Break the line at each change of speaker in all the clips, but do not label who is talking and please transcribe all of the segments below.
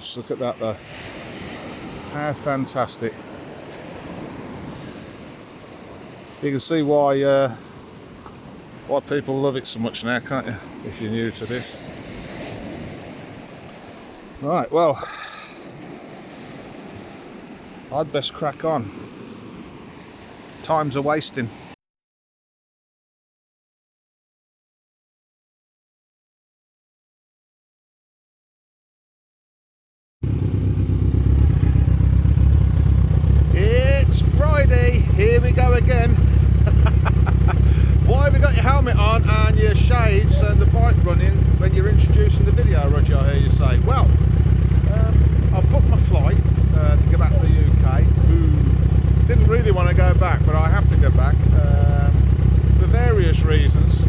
Alps. Look at that though. How fantastic. You can see why people love it so much now, can't you, if you're new to this. Right, well, I'd best crack on. Time's a wasting. It's Friday, here we go again. Why have you got your helmet on and your shades and the bike running when you're introducing the video, Roger, I hear you say? Well, I've booked my flight to go back to the UK. Didn't really want to go back, but I have to go back for various reasons.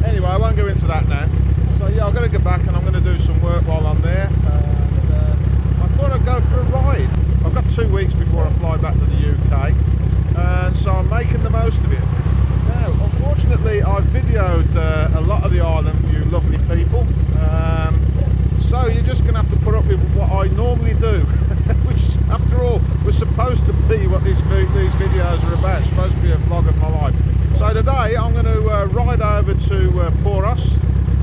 Anyway, I won't go into that now. So yeah, I've got to go back and I'm going to do some work while I'm there. And I thought I'd go for a ride. I've got 2 weeks before I fly back to the UK, and so I'm making the most of it. Now, unfortunately, I've videoed a lot of the island for you lovely people, so you're just going to have to put up with what I normally do, which, after all, was supposed to be what these videos are about. It's supposed to be a vlog of my life. So today, I'm going to ride over to Poros,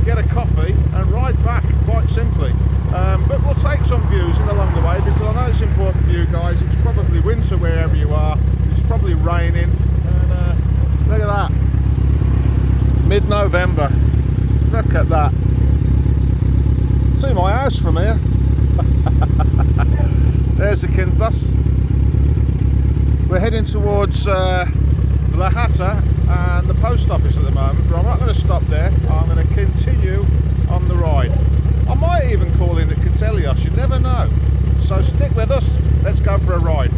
get a coffee, and ride back, quite simply. But we'll take some views in along the way, because I know it's important for you guys. It's probably winter wherever you are. It's probably raining. And look at that. Mid-November. Look at that. See my house from here. There's the Kinthas. We're heading towards La Hatta and the post office at the moment, but I'm not going to stop there. I'm going to continue on the ride. I might even call in at Katelios, you never know. So stick with us, let's go for a ride.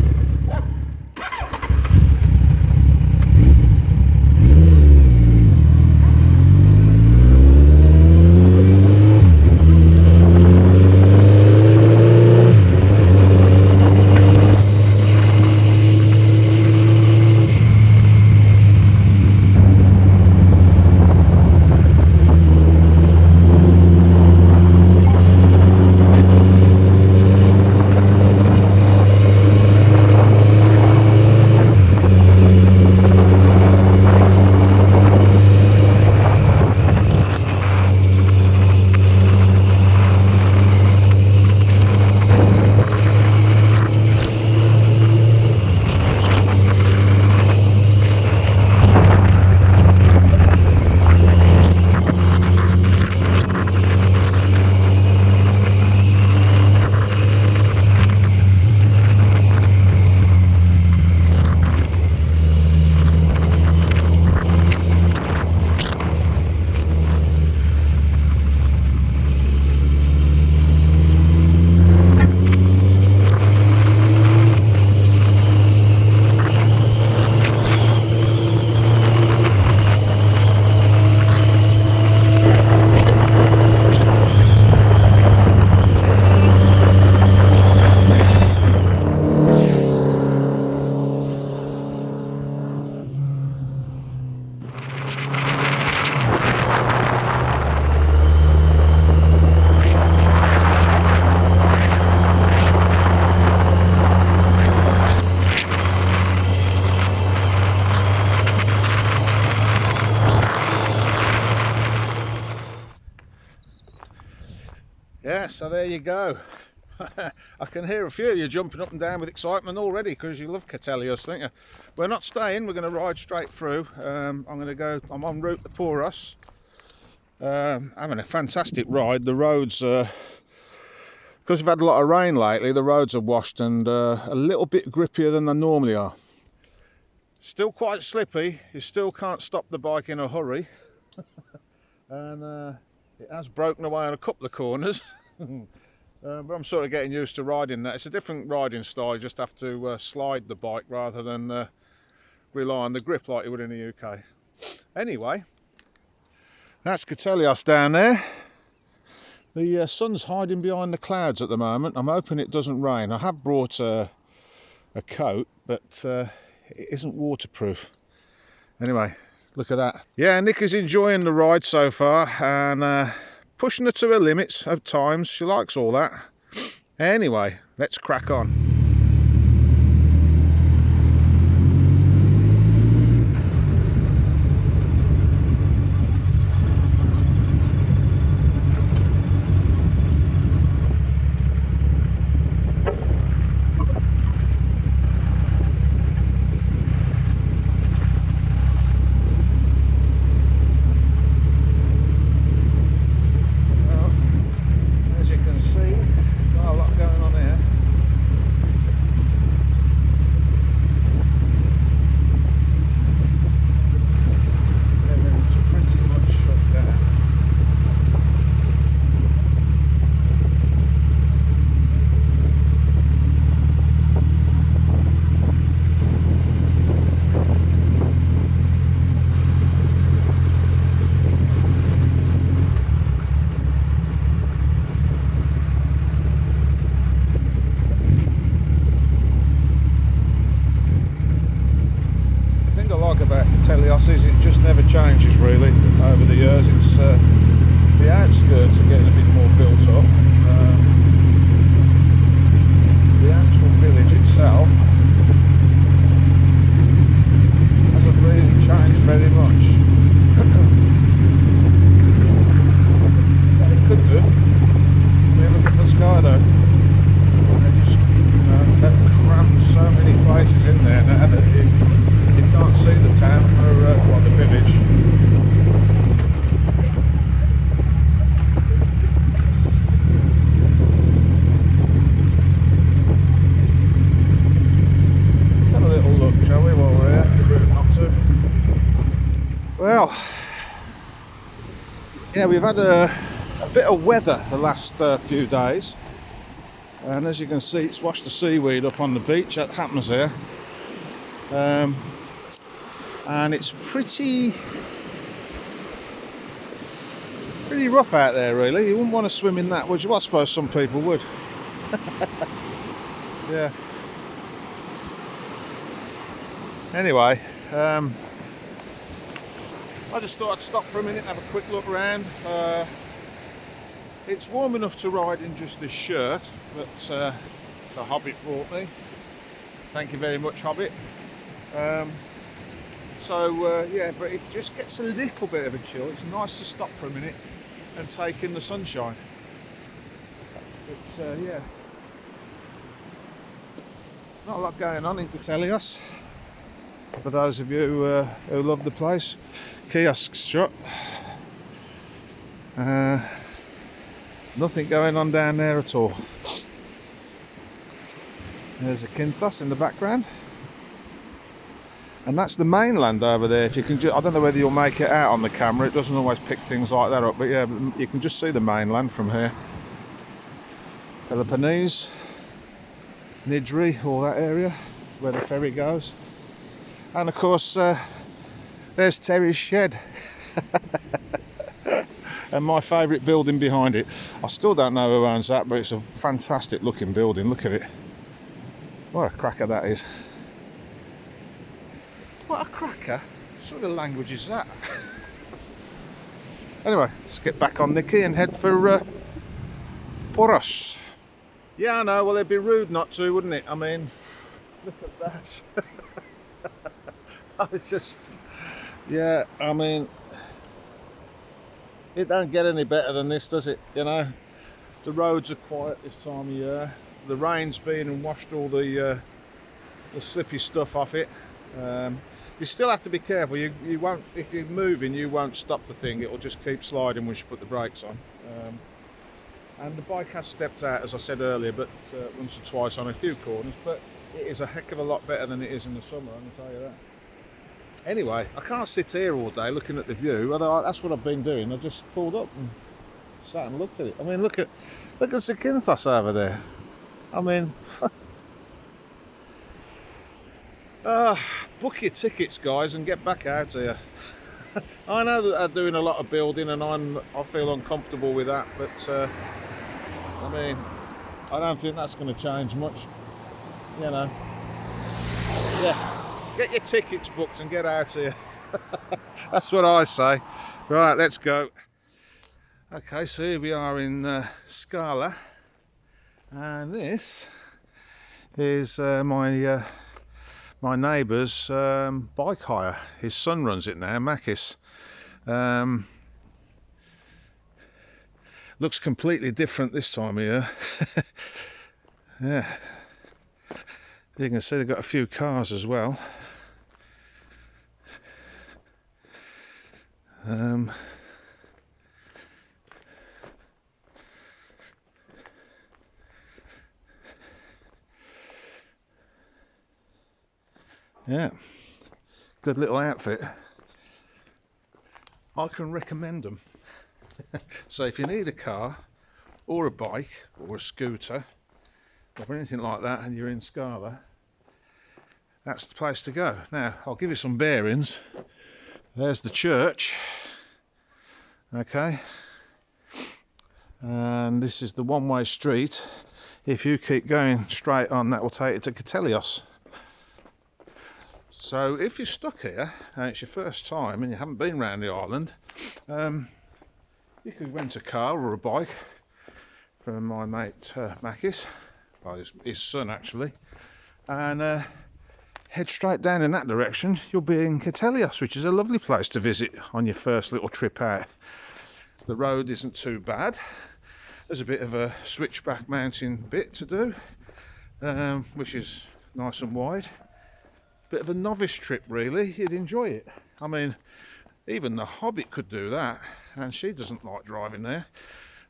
Yeah, so there you go. I can hear a few of you jumping up and down with excitement already, because you love Katelios, don't you? We're not staying, we're going to ride straight through. I'm en route to Poros. Having a fantastic ride. The roads, because we've had a lot of rain lately, the roads are washed and a little bit grippier than they normally are. Still quite slippy, you still can't stop the bike in a hurry. And it has broken away on a couple of corners. But I'm sort of getting used to riding that. It's a different riding style, you just have to slide the bike rather than rely on the grip like you would in the UK. Anyway, that's Katelios down there. The sun's hiding behind the clouds at the moment. I'm hoping it doesn't rain. I have brought a coat, but it isn't waterproof. Anyway, look at that. Yeah, Nick is enjoying the ride so far and pushing her to her limits at times. She likes all that. Anyway, let's crack on. About Katelios is it just never changes really over the years. It's the outskirts are getting a bit more built up. The actual village itself hasn't really changed very much. It could do. We have a look at Scala. They just, they've crammed so many places in there now that you can't see the town or the village. Let's have a little look, shall we, while we're here? The route not to. Well, yeah, we've had a bit of weather the last few days, and as you can see, it's washed the seaweed up on the beach. That happens here. And it's pretty rough out there really. You wouldn't want to swim in that, would you? Well, I suppose some people would. Yeah. Anyway, I just thought I'd stop for a minute and have a quick look around. It's warm enough to ride in just this shirt that the Hobbit brought me. Thank you very much, Hobbit. Yeah, but it just gets a little bit of a chill. It's nice to stop for a minute and take in the sunshine. But yeah, not a lot going on in Katelios. For those of you who love the place, kiosk's shut. Nothing going on down there at all. There's a Kinthos in the background. And that's the mainland over there. If you can, I don't know whether you'll make it out on the camera. It doesn't always pick things like that up, but yeah, you can just see the mainland from here. Peloponnese, Nidri, all that area where the ferry goes. And of course, there's Terry's shed. And my favourite building behind it. I still don't know who owns that, but it's a fantastic looking building. Look at it. What a cracker that is. What a cracker? What sort of language is that? Anyway, let's get back on Nikki and head for Poros. Yeah, I know. Well, it'd be rude not to, wouldn't it? I mean, look at that. I just, yeah, I mean, it don't get any better than this, does it? You know, the roads are quiet this time of year. The rain's been and washed all the slippy stuff off it. You still have to be careful. You won't, if you're moving, you won't stop the thing. It will just keep sliding once you put the brakes on. And the bike has stepped out, as I said earlier, but once or twice on a few corners. But it is a heck of a lot better than it is in the summer, I can tell you that. Anyway, I can't sit here all day looking at the view. Although that's what I've been doing. I just pulled up and sat and looked at it. I mean, look at Zakynthos over there. I mean. Book your tickets, guys, and get back out here. I know that they're doing a lot of building, and I feel uncomfortable with that. But I mean, I don't think that's going to change much. You know, yeah. Get your tickets booked and get out here. That's what I say. Right, let's go. Okay, so here we are in Scala, And this is my neighbour's bike hire. His son runs it now, Makis. Looks completely different this time of year. Yeah, you can see they've got a few cars as well. Yeah, good little outfit. I can recommend them. So if you need a car or a bike or a scooter or anything like that and you're in Scala, that's the place to go. Now I'll give you some bearings. There's the church, okay, and this is the one-way street. If you keep going straight on, that will take you to Katelios. So if you're stuck here and it's your first time and you haven't been around the island, you could rent a car or a bike from my mate Makis, well, his son actually, and head straight down in that direction. You'll be in Katelios, which is a lovely place to visit on your first little trip out. The road isn't too bad. There's a bit of a switchback mountain bit to do, which is nice and wide. Bit of a novice trip really, you'd enjoy it. I mean, even the Hobbit could do that, and she doesn't like driving there.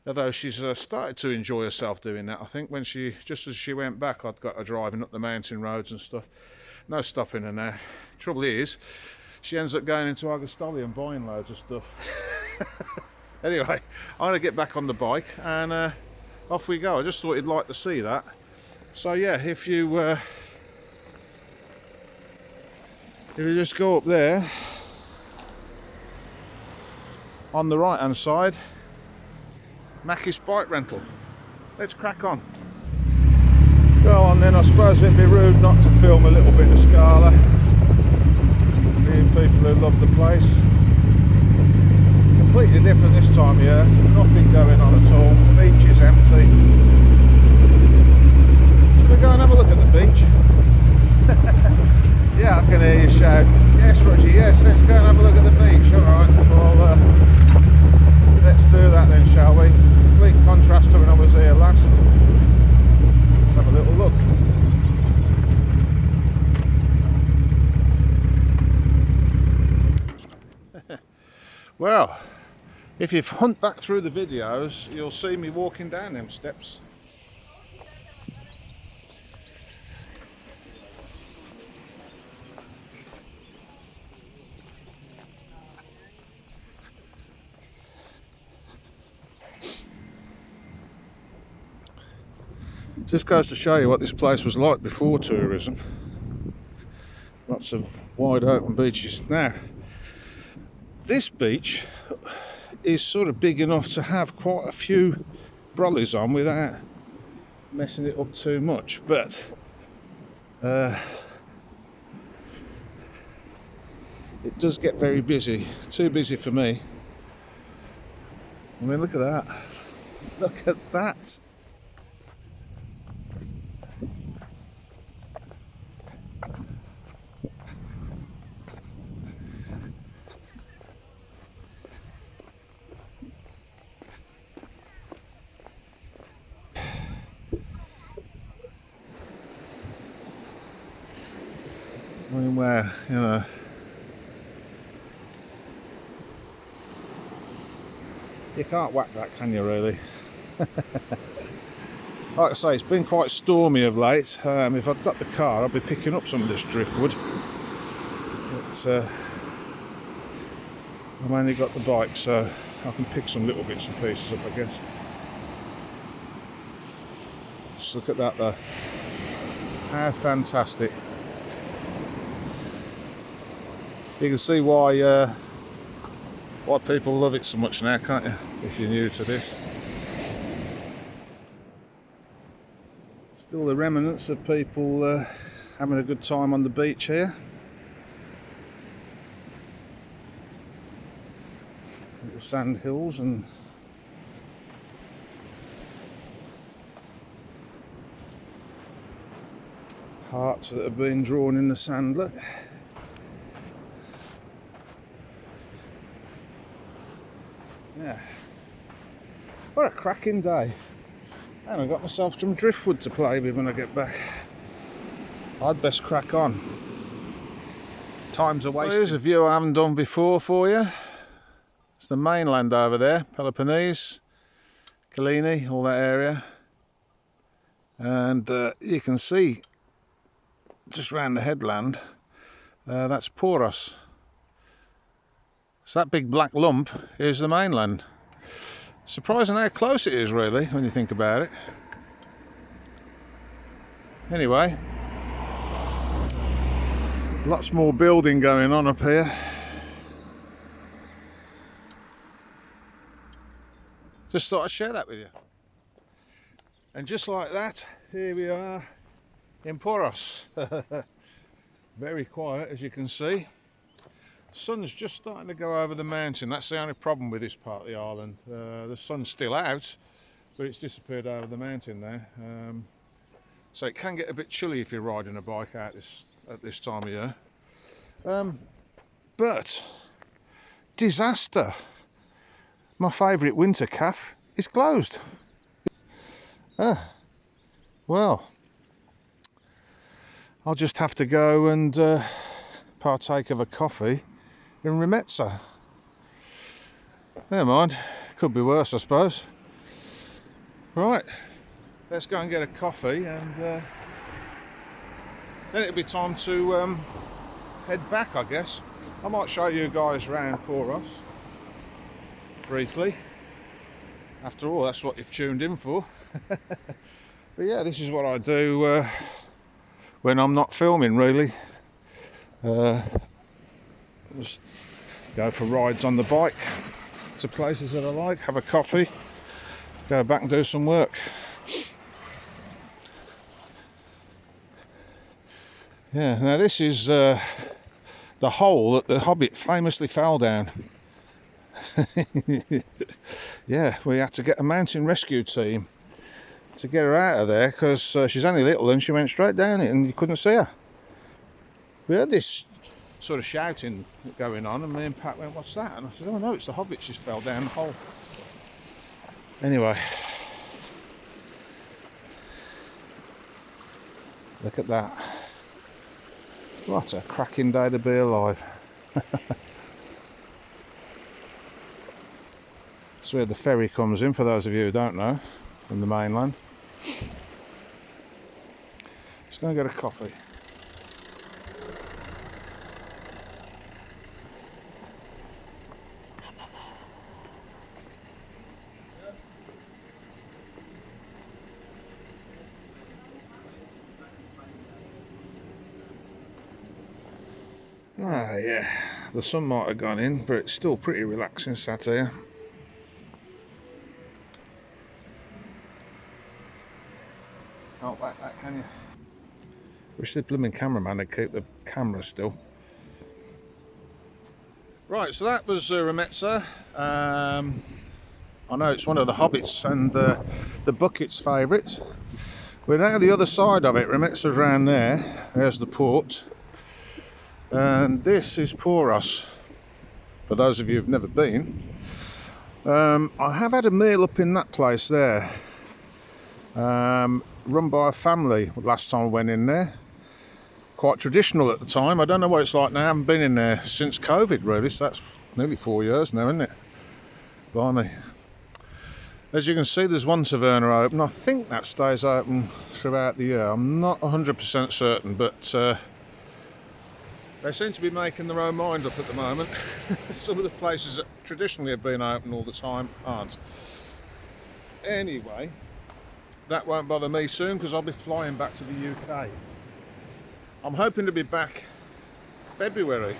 Although she's started to enjoy herself doing that. I think when just as she went back, I'd got her driving up the mountain roads and stuff. No stopping her now. Trouble is, she ends up going into Argostoli and buying loads of stuff. Anyway, I'm going to get back on the bike and off we go. I just thought you'd like to see that. So yeah, if you just go up there, on the right hand side, Makis bike rental. Let's crack on. Go on then, I suppose it'd be rude not to film a little bit of Scala. Being people who love the place. Completely different this time of year, nothing going on at all, the beach is empty. Should we go and have a look at the beach? Yeah, I can hear you shout, yes Roger, yes, let's go and have a look at the beach. Alright, well let's do that then, shall we? Complete contrast to when I was here last. Let's have a little look. Well, if you've hunt back through the videos, you'll see me walking down them steps. Just goes to show you what this place was like before tourism. Lots of wide open beaches. Now, this beach is sort of big enough to have quite a few brollies on without messing it up too much, but it does get very busy. Too busy for me. I mean, look at that. Look at that. I mean, where, you know, you can't whack that, can you, really? Like I say, it's been quite stormy of late. If I'd got the car, I'd be picking up some of this driftwood. But I've only got the bike, so I can pick some little bits and pieces up, I guess. Just look at that though. How fantastic. You can see why people love it so much now, can't you? If you're new to this. Still the remnants of people having a good time on the beach here. Little sand hills and parts that have been drawn in the sand. Look. Yeah. What a cracking day. And I've got myself some driftwood to play with when I get back. I'd best crack on. Time's a waste. Well, here's a view I haven't done before for you. It's the mainland over there, Peloponnese, Kyllini, all that area. And you can see just round the headland, that's Poros. So that big black lump is the mainland. Surprising how close it is, really, when you think about it. Anyway, lots more building going on up here. Just thought I'd share that with you. And just like that, here we are in Poros. Very quiet, as you can see. Sun's just starting to go over the mountain. That's the only problem with this part of the island. The sun's still out, but it's disappeared over the mountain there. So it can get a bit chilly if you're riding a bike out at this time of year. But disaster! My favourite winter cafe is closed. Well, I'll just have to go and partake of a coffee in Rimezza. Never mind, could be worse, I suppose. Right, let's go and get a coffee, and then it'll be time to head back, I guess. I might show you guys around Poros briefly. After all, that's what you've tuned in for. But yeah, this is what I do when I'm not filming, really. Just go for rides on the bike to places that I like, have a coffee, go back and do some work. Yeah, now this is the hole that the Hobbit famously fell down. Yeah, we had to get a mountain rescue team to get her out of there, because she's only little and she went straight down it and you couldn't see her. We heard this sort of shouting going on, and me and Pat went, "What's that?" And I said, "Oh no, it's the Hobbit, just fell down the hole." Anyway, look at that. What a cracking day to be alive. That's where the ferry comes in, for those of you who don't know, from the mainland. Just going to get a coffee. Ah, yeah, the sun might have gone in, but it's still pretty relaxing sat here. Can't back that, can you? Wish the blooming cameraman would keep the camera still. Right, so that was Rimezza. I know it's one of the Hobbits and the Bucket's favourites. We're now the other side of it. Rimezza's around there. There's the port. And this is Poros, for those of you who've never been. I have had a meal up in that place there, run by a family last time I went in there. Quite traditional at the time. I don't know what it's like now. I haven't been in there since COVID, really, so that's nearly 4 years now, isn't it? Blimey. As you can see, there's one taverna open. I think that stays open throughout the year. I'm not 100% certain, but they seem to be making their own mind up at the moment. Some of the places that traditionally have been open all the time aren't. Anyway, that won't bother me soon, because I'll be flying back to the UK. I'm hoping to be back February,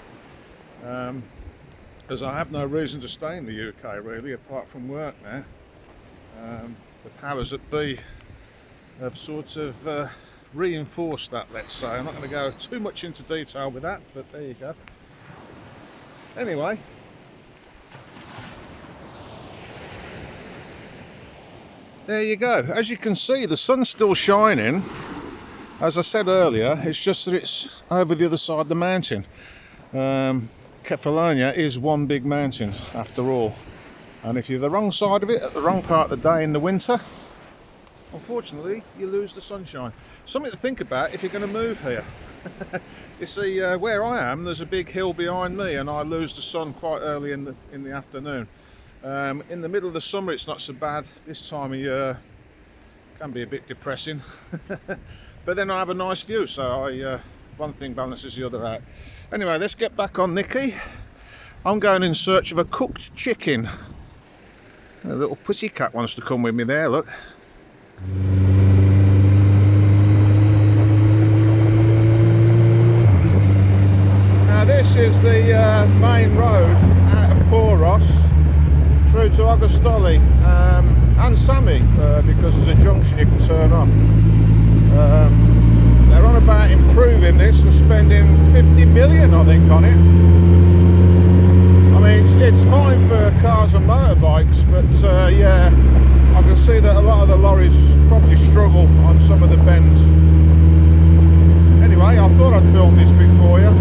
as I have no reason to stay in the UK, really, apart from work now. The powers that be have sort of reinforced that, let's say. I'm not going to go too much into detail with that, but there you go. Anyway, there you go. As you can see, the sun's still shining. As I said earlier, it's just that it's over the other side of the mountain. Kefalonia is one big mountain after all, and if you're the wrong side of it at the wrong part of the day in the winter, unfortunately you lose the sunshine. Something to think about if you're going to move here. You see, where I am, there's a big hill behind me, and I lose the sun quite early in the afternoon. In the middle of the summer it's not so bad. This time of year can be a bit depressing. But then I have a nice view, so one thing balances the other out. Anyway, let's get back on Nikki. I'm going in search of a cooked chicken. A little pussycat wants to come with me there, look. Now this is the main road out of Poros through to Argostoli and Sami, because there's a junction you can turn on. They're on about improving this and spending 50 million, I think, on it. I mean, it's fine for cars and motorbikes, but yeah, I can see that a lot of the lorries probably struggle on some of the bends. Anyway, I thought I'd film this bit for you.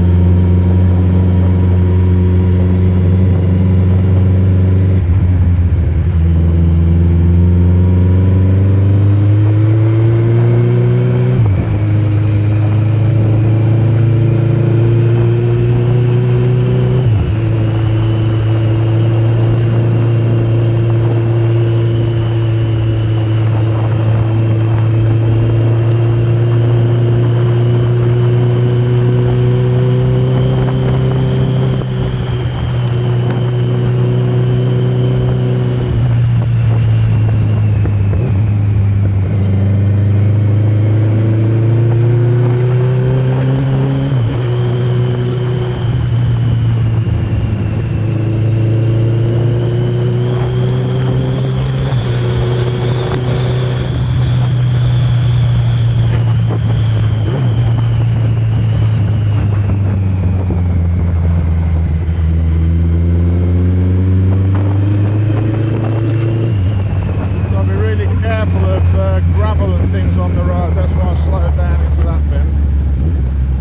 Gravel and things on the road, that's why I slowed down into that bend.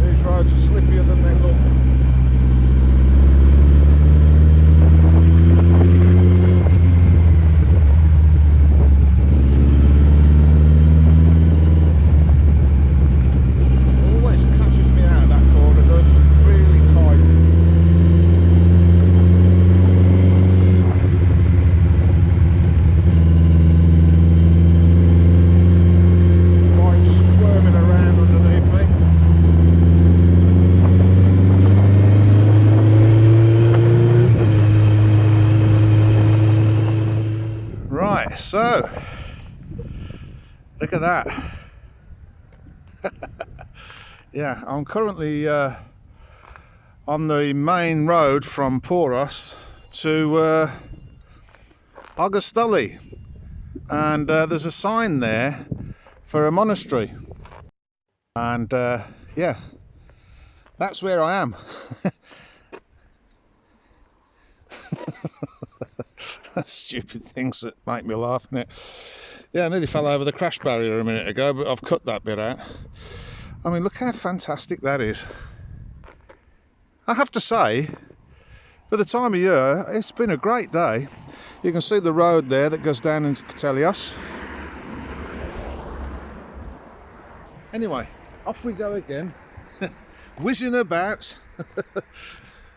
These roads are slippier than they look. Always catches me out that corner, does. Really tight. Right, so look at that. Yeah, I'm currently on the main road from Poros to Argostoli, and there's a sign there for a monastery, and yeah, that's where I am. Stupid things that make me laugh, innit? Yeah, I nearly fell over the crash barrier a minute ago, but I've cut that bit out. I mean, look how fantastic that is. I have to say, for the time of year, it's been a great day. You can see the road there that goes down into Katelios. Anyway, off we go again, whizzing about.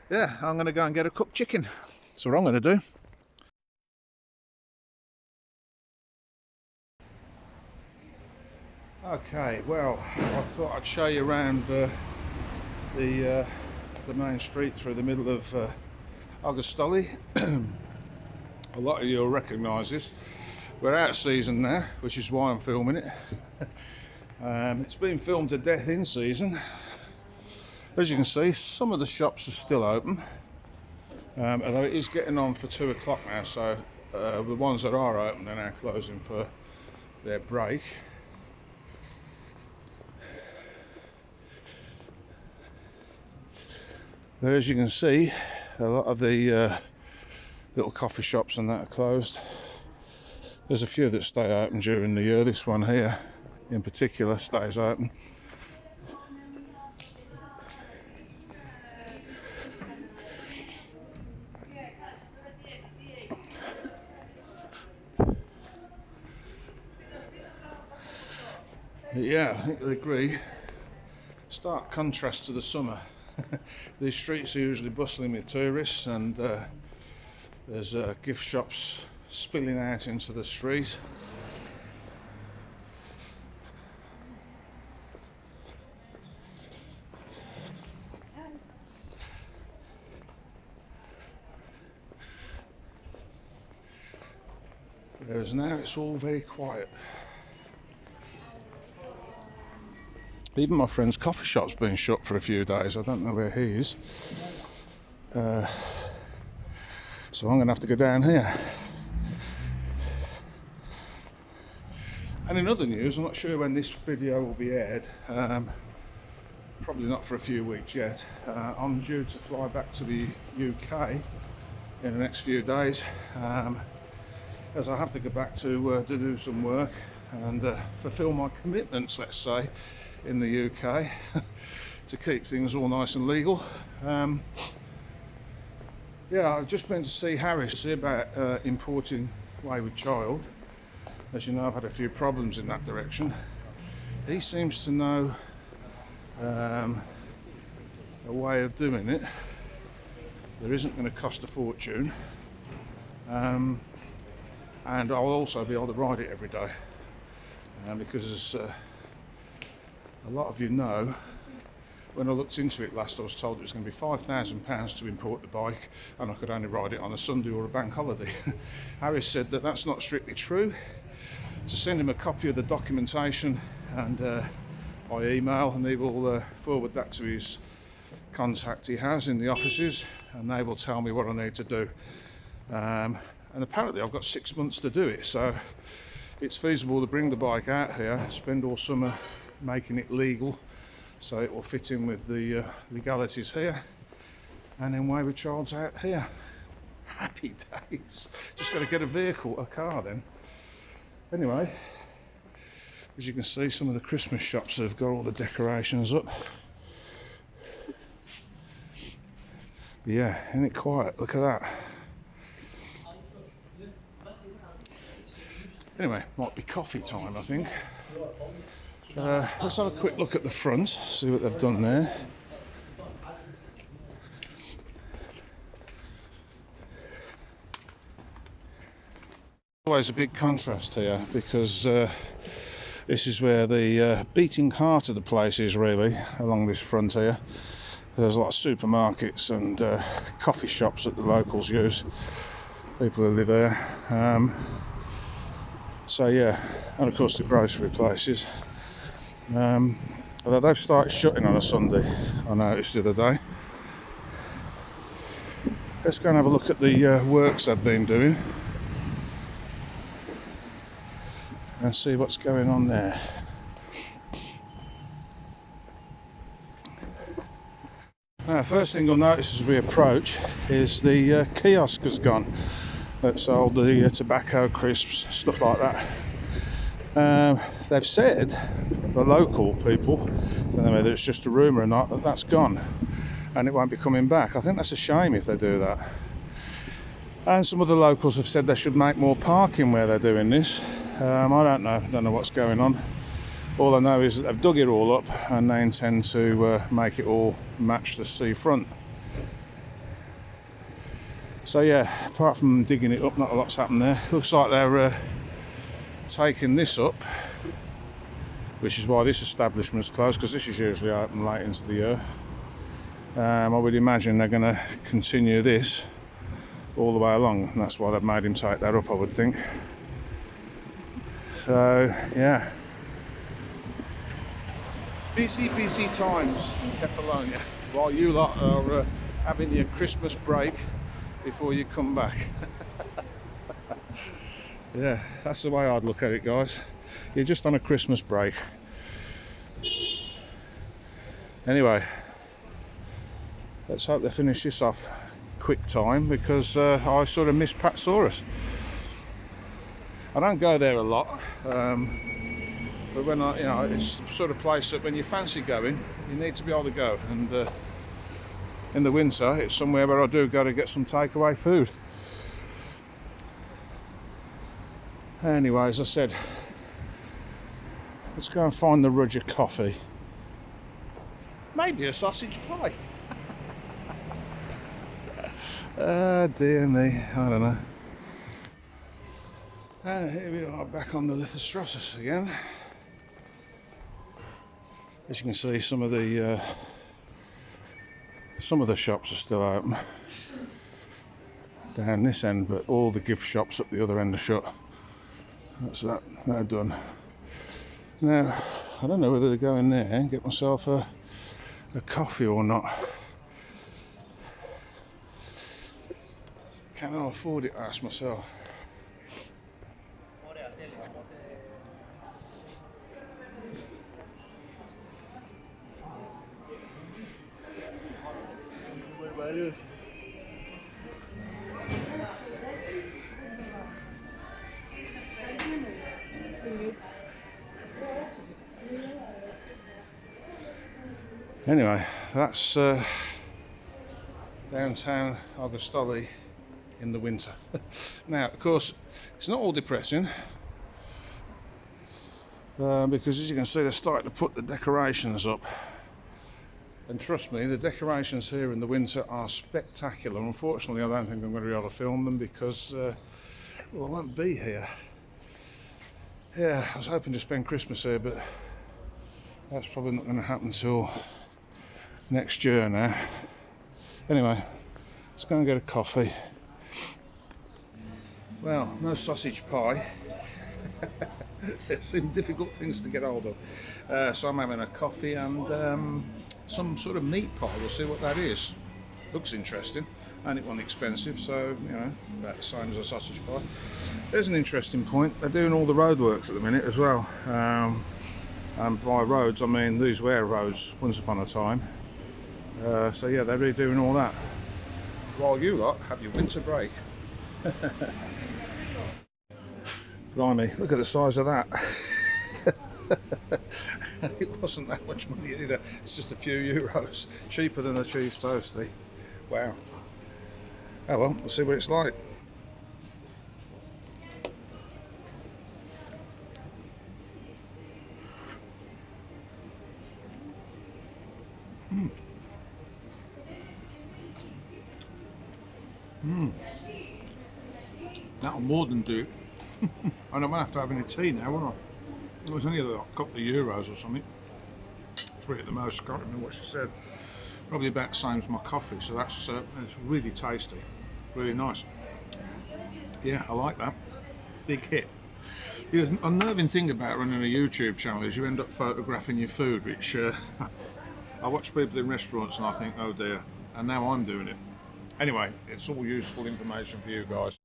Yeah, I'm going to go and get a cooked chicken. That's what I'm going to do. Okay, well, I thought I'd show you around the main street through the middle of Argostoli. A lot of you will recognise this. We're out of season now, which is why I'm filming it. It's been filmed to death in season. As you can see, some of the shops are still open, although it is getting on for 2 o'clock now, so the ones that are open are now closing for their break. As you can see, a lot of the little coffee shops and that are closed. There's a few that stay open during the year. This one here in particular stays open. Yeah, I think they agree. Stark contrast to the summer. These streets are usually bustling with tourists, and there's gift shops spilling out into the street. Whereas now it's all very quiet. Even my friend's coffee shop's been shut for a few days. I don't know where he is. So I'm going to have to go down here. And in other news, I'm not sure when this video will be aired. Probably not for a few weeks yet. I'm due to fly back to the UK in the next few days, as I have to go back to do some work and fulfil my commitments, let's say, in the UK to keep things all nice and legal. Yeah, I've just been to see Harris about importing Wayward Child. As you know, I've had a few problems in that direction. He seems to know a way of doing it that isn't going to cost a fortune, and I'll also be able to ride it every day, because as a lot of you know, when I looked into it last, I was told it was going to be £5,000 to import the bike, and I could only ride it on a Sunday or a bank holiday. Harris said that that's not strictly true, to send him a copy of the documentation and by email, and he will forward that to his contact he has in the offices, and they will tell me what I need to do. And apparently I've got 6 months to do it, so it's feasible to bring the bike out here, spend all summer making it legal so it will fit in with the legalities here, and then Wayward Child's out here. Happy days. Just got to get a car then. Anyway, as you can see, some of the Christmas shops have got all the decorations up. But yeah, isn't it quiet? Look at that. Anyway, might be coffee time, I think. Let's have a quick look at the front, see what they've done there. Always a big contrast here, because this is where the beating heart of the place is, really, along this front here. There's a lot of supermarkets and coffee shops that the locals use, people who live there. So yeah, and of course the grocery places. Although they've started shutting on a Sunday, I noticed the other day. Let's go and have a look at the works they've been doing and see what's going on there. Now, first thing you'll notice as we approach is the kiosk has gone that sold the tobacco, crisps, stuff like that. They've said, the local people, I don't know whether it's just a rumour or not, that that's gone and it won't be coming back. I think that's a shame if they do that. And some of the locals have said they should make more parking where they're doing this. I don't know what's going on. All I know is that they've dug it all up and they intend to make it all match the seafront. So yeah, apart from digging it up, not a lot's happened there. Looks like they're taking this up, which is why this establishment's closed, because this is usually open late into the year. I would imagine they're going to continue this all the way along, and that's why they've made him take that up, I would think. So yeah, busy times in Catalonia while you lot are having your Christmas break before you come back. Yeah, that's the way I'd look at it, guys. You're just on a Christmas break. Anyway, let's hope they finish this off quick time, because I sort of miss Patsaurus. I don't go there a lot, but when it's the sort of place that when you fancy going, you need to be able to go. And in the winter, it's somewhere where I do go to get some takeaway food. Anyway, as I said, Let's go and find the Roger coffee. Maybe a sausage pie. Dear me, I don't know. And here we are back on the Lithostrossus again. As you can see, some of the shops are still open down this end, but all the gift shops up the other end are shut. That's that. They're done. Now, I don't know whether to go in there and get myself a coffee or not. Can I afford it? I ask myself. Anyway, that's downtown Argostoli in the winter. Now, of course, it's not all depressing because, as you can see, they're starting to put the decorations up. And trust me, the decorations here in the winter are spectacular. Unfortunately, I don't think I'm going to be able to film them because, well, I won't be here. Yeah, I was hoping to spend Christmas here, but that's probably not going to happen till next year now. Anyway, let's go and get a coffee. Well, no sausage pie. It seemed difficult things to get hold of. So I'm having a coffee and some sort of meat pie. We'll see what that is. Looks interesting, and it wasn't expensive, so you know, about the same as a sausage pie. There's an interesting point. They're doing all the roadworks at the minute as well. And by roads, I mean these were roads once upon a time. So yeah, they're redoing all that. While you lot have your winter break. Blimey, look at the size of that. It wasn't that much money either. It's just a few euros. Cheaper than a cheese toastie. Wow. Oh well, we'll see what it's like. That'll more than do. I don't have to have any tea now, will I? It was only a couple of euros or something. 3 at the most, I can't remember what she said. Probably about the same as my coffee, so that's it's really tasty, really nice. Yeah, I like that. Big hit. The unnerving thing about running a YouTube channel is you end up photographing your food, which I watch people in restaurants and I think, oh dear, and now I'm doing it. Anyway, it's all useful information for you guys.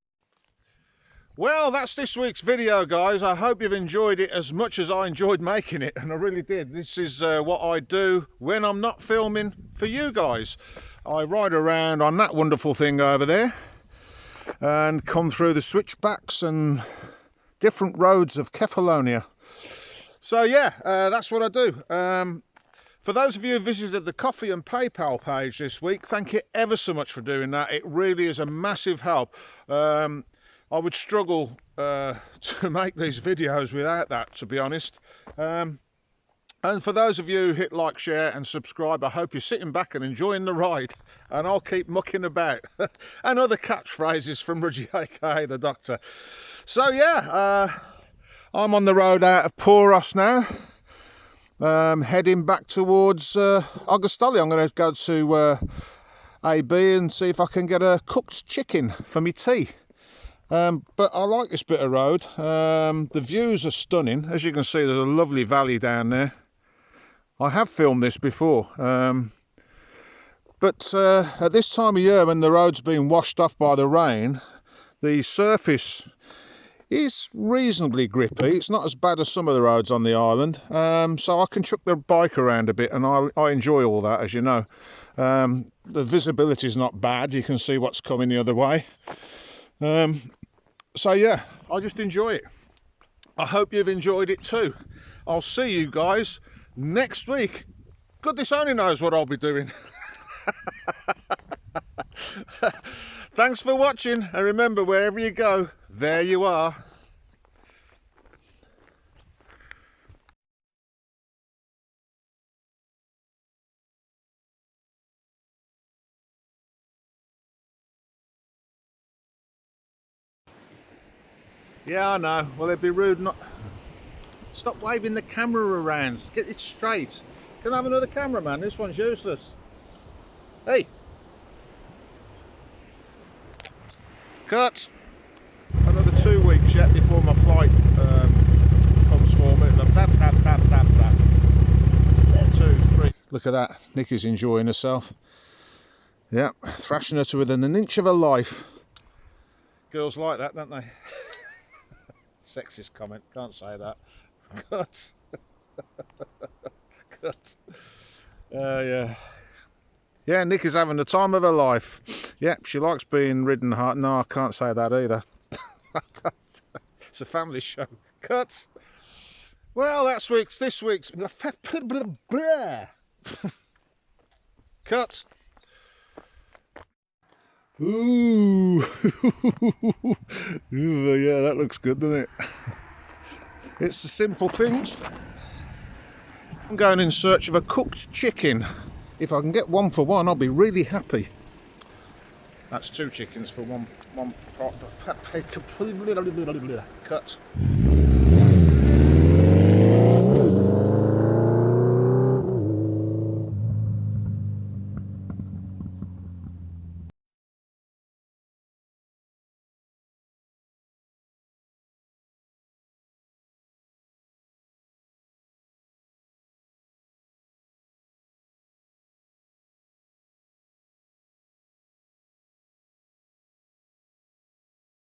Well, that's this week's video, guys. I hope you've enjoyed it as much as I enjoyed making it, and I really did. This is what I do when I'm not filming for you guys. I ride around on that wonderful thing over there and come through the switchbacks and different roads of Kefalonia. So yeah, that's what I do. For those of you who visited the Coffee and PayPal page this week, thank you ever so much for doing that. It really is a massive help. I would struggle to make these videos without that, to be honest. And for those of you who hit like, share and subscribe, I hope you're sitting back and enjoying the ride, and I'll keep mucking about. And other catchphrases from Roger, keay the Doctor. So yeah, I'm on the road out of Poros now, heading back towards Argostoli. I'm going to go to AB and see if I can get a cooked chicken for me tea. But I like this bit of road. The views are stunning. As you can see, there's a lovely valley down there. I have filmed this before, but at this time of year when the road's been washed off by the rain, the surface is reasonably grippy. It's not as bad as some of the roads on the island, so I can chuck the bike around a bit, and I enjoy all that, as you know. The visibility is not bad. You can see what's coming the other way. So yeah, I just enjoy it. I hope you've enjoyed it too. I'll see you guys next week. Goodness only knows what I'll be doing. Thanks for watching, and remember, wherever you go, there you are. Yeah, I know. Well, it'd be rude not... Stop waving the camera around. Get it straight. Can I have another cameraman? This one's useless. Hey! Cut! Another 2 weeks yet before my flight comes for me. Tap, tap, tap, tap, tap. 1, 2, 3. Look at that. Nikki's enjoying herself. Yeah, thrashing her to within an inch of her life. Girls like that, don't they? Sexist comment. Can't say that. Cut. Cut. Yeah. Yeah, Nikki's having the time of her life. Yep, she likes being ridden hard. No, I can't say that either. It's a family show. Cut. Well, this week's. Cut. Ooh. Ooh, yeah, that looks good, doesn't it? It's the simple things. I'm going in search of a cooked chicken. If I can get 1 for 1, I'll be really happy. That's 2 chickens for one pot. Cut.